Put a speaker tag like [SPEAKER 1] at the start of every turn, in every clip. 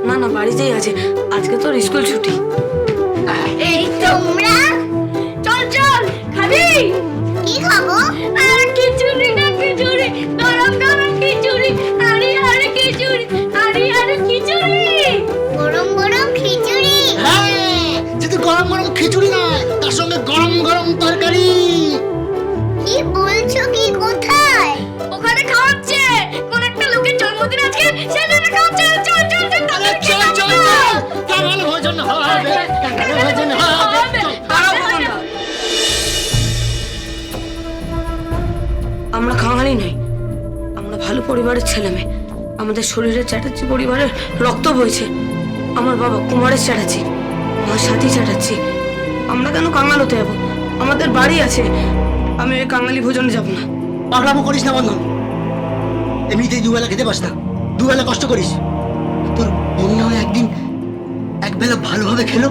[SPEAKER 1] না না, বাড়িতেই আছে, আজকে তোর স্কুল ছুটি।
[SPEAKER 2] এই তোমরা চল চল, খাবি? কি খাবো? খিচুড়ি না খিচুড়ি, গরম গরম খিচুড়ি, আরে আরে খিচুড়ি, আরে আরে খিচুড়ি, গরম গরম খিচুড়ি।
[SPEAKER 3] হ্যাঁ, যদি গরম গরম খিচুড়ি নয়, তার সঙ্গে গরম গরম তরকারি।
[SPEAKER 2] কি বলছো? কি কোথায়? ওখানে খাওয়াচ্ছে, কোন একটা লোকের জন্মদিন আজকে, সেখানে খাওয়াচ্ছে। চল চল চল,
[SPEAKER 3] আরে চল চল চল, কাঙাল ভোজন হবে, কাঙাল ভোজন হবে।
[SPEAKER 1] আমরা খাঙালি নই, আমরা ভালো পরিবারের ছেলে মেয়ে। আমাদের শরীরে চ্যাটার্জি পরিবারের রক্ত বইছে। আমার বাবা কুমারের চ্যাটার্জি, আমার সাথী চ্যাটার্জি। আমরা কেন কাঙাল হতে যাবো? আমাদের বাড়ি আছে। আমি ওই কাঙালি ভোজনে যাব না।
[SPEAKER 3] পাগলামো করিস না বন্ধন, এমনিতেই দুবেলা খেতে পাস না, দুবেলা কষ্ট করিস। তোর মনে হয় একদিন একবেলা ভালোভাবে খেলো।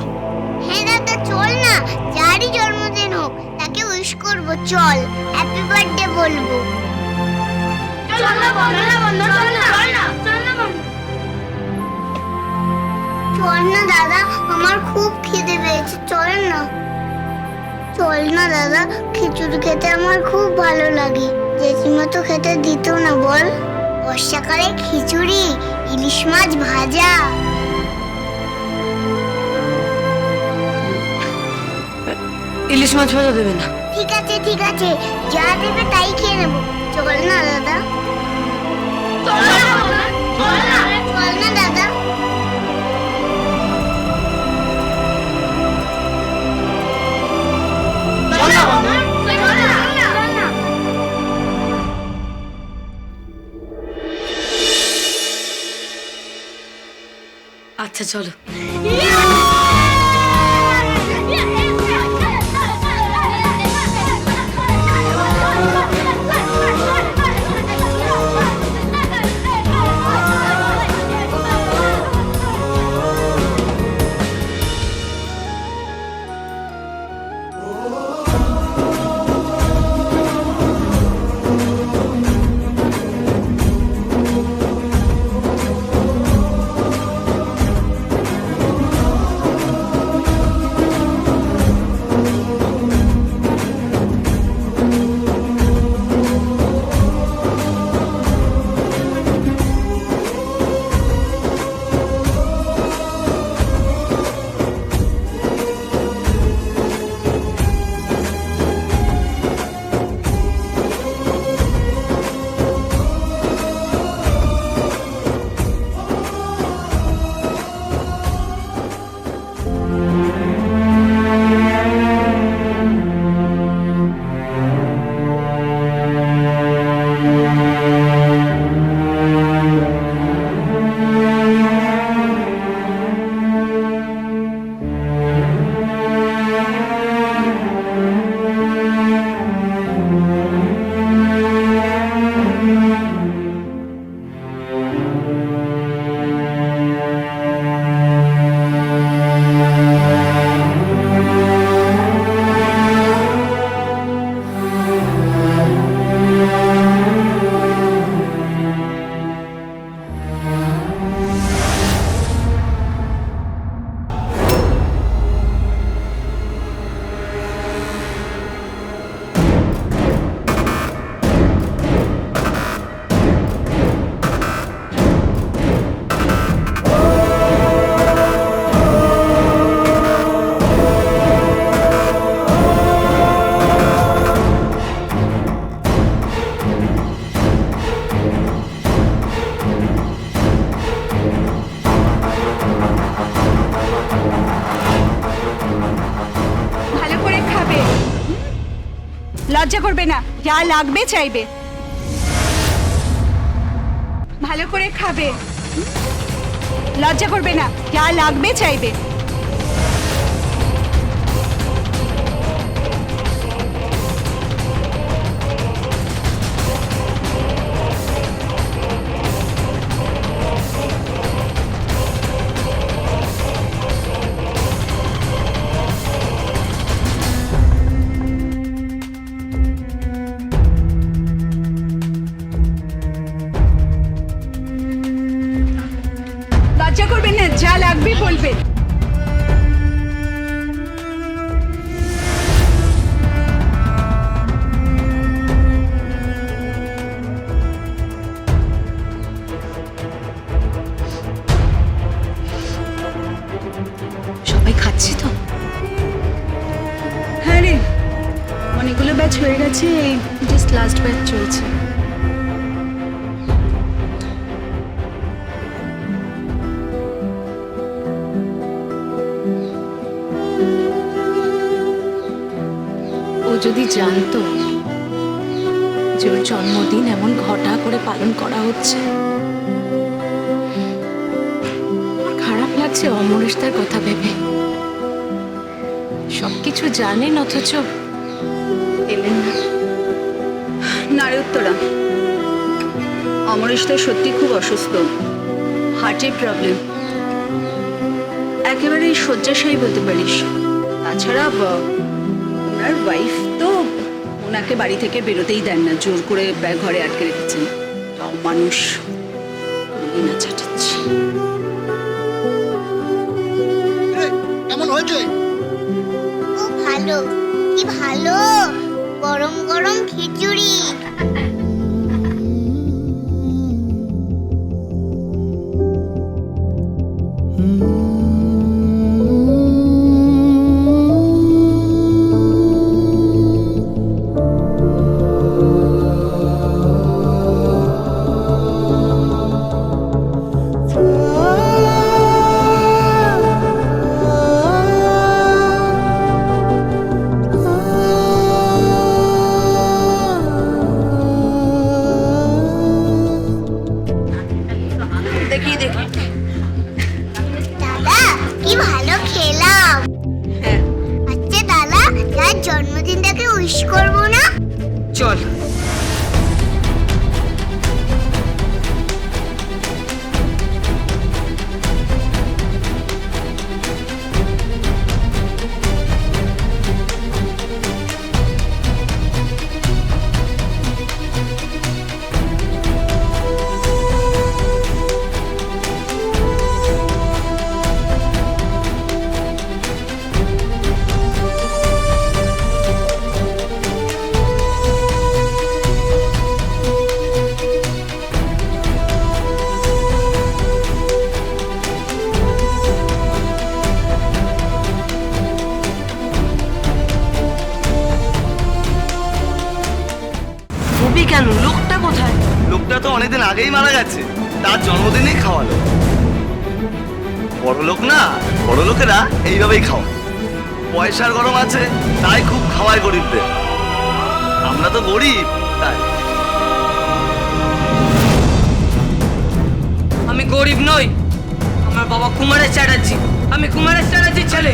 [SPEAKER 2] হ্যাঁ দাদা, চল না, যারই জন্মদিন হোক তাকে উইশ করবো। চল, হ্যাপি বার্থডে বলবো। চল না বন্ধু, চল না, চল না বন্ধু। চল না দাদা, আমার খুব খিদে পেয়েছে, চল না। চল না দাদা, খিচুড়ি খেতে আমার খুব ভালো লাগে। জেঠিমা তো খেতে দিত না বল। বর্ষাকালে খিচুড়ি, ইলিশ মাছ ভাজা।
[SPEAKER 1] ইলিশ মাছ ভাজা দেবে না?
[SPEAKER 2] ঠিক আছে ঠিক আছে, যা দেবে তাই খেয়ে নেবো। চল না দাদা, চল না দাদা।
[SPEAKER 1] আচ্ছা চলো।
[SPEAKER 4] লজ্জা করবে না, যা লাগবে চাইবে। ভালো করে খাবে, লজ্জা করবে না, যা লাগবে চাইবে। লজ্জা করবেন না, যা লাগবে বলবে।
[SPEAKER 2] সবাই খাচ্ছি তো?
[SPEAKER 4] হ্যাঁ রে, অনেকগুলো ব্যাচ হয়ে গেছে, এই জাস্ট লাস্ট ব্যাচ চলছে।
[SPEAKER 2] ও যদি জানতো যে ওর জন্মদিন এমন ঘটা করে পালন করা হচ্ছে। আমার খারাপ লাগছে অমরেশদার কথা ভেবে। সবকিছু জানেন অথচ এলেন না।
[SPEAKER 4] না রে উত্তরা, অমরেশ তো সত্যি খুব অসুস্থ, হার্টের প্রবলেম, একেবারে শয্যাশায়ী বলতে পারিস। তাছাড়া ওনার ওয়াইফ তো ওনাকে বাড়ি থেকে বেরোতেই দেন না, জোর করে ঘরে আটকে রেখেছেন। তাও মানুষ
[SPEAKER 2] না চাটাচ্ছি।
[SPEAKER 3] কেমন হয়েছে?
[SPEAKER 5] খুব ভালো, কি ভালো, গরম গরম খিচুড়ি।
[SPEAKER 1] দেখি দেখি।
[SPEAKER 5] দাদা কি ভালো খেলাম।
[SPEAKER 1] হ্যাঁ
[SPEAKER 5] আচ্ছা দাদা, যার জন্মদিনটাকে উইশ করবো না?
[SPEAKER 1] চল। রবি কেন? লোকটা কোথায়?
[SPEAKER 6] লোকটা তো অনেকদিন আগেই মারা গেছে, তার জন্মদিনেই খাওয়ালো। বড় লোক না, বড় লোকেরা এইভাবেই খাওয়া। পয়সার গরম আছে তাই খুব খাওয়ায় গরিবদের। আমরা তো গরিব তাই।
[SPEAKER 1] আমি গরিব নই, আমার বাবা কুমারের চ্যাটার্জি, আমি কুমারের চ্যাটার্জির ছেলে।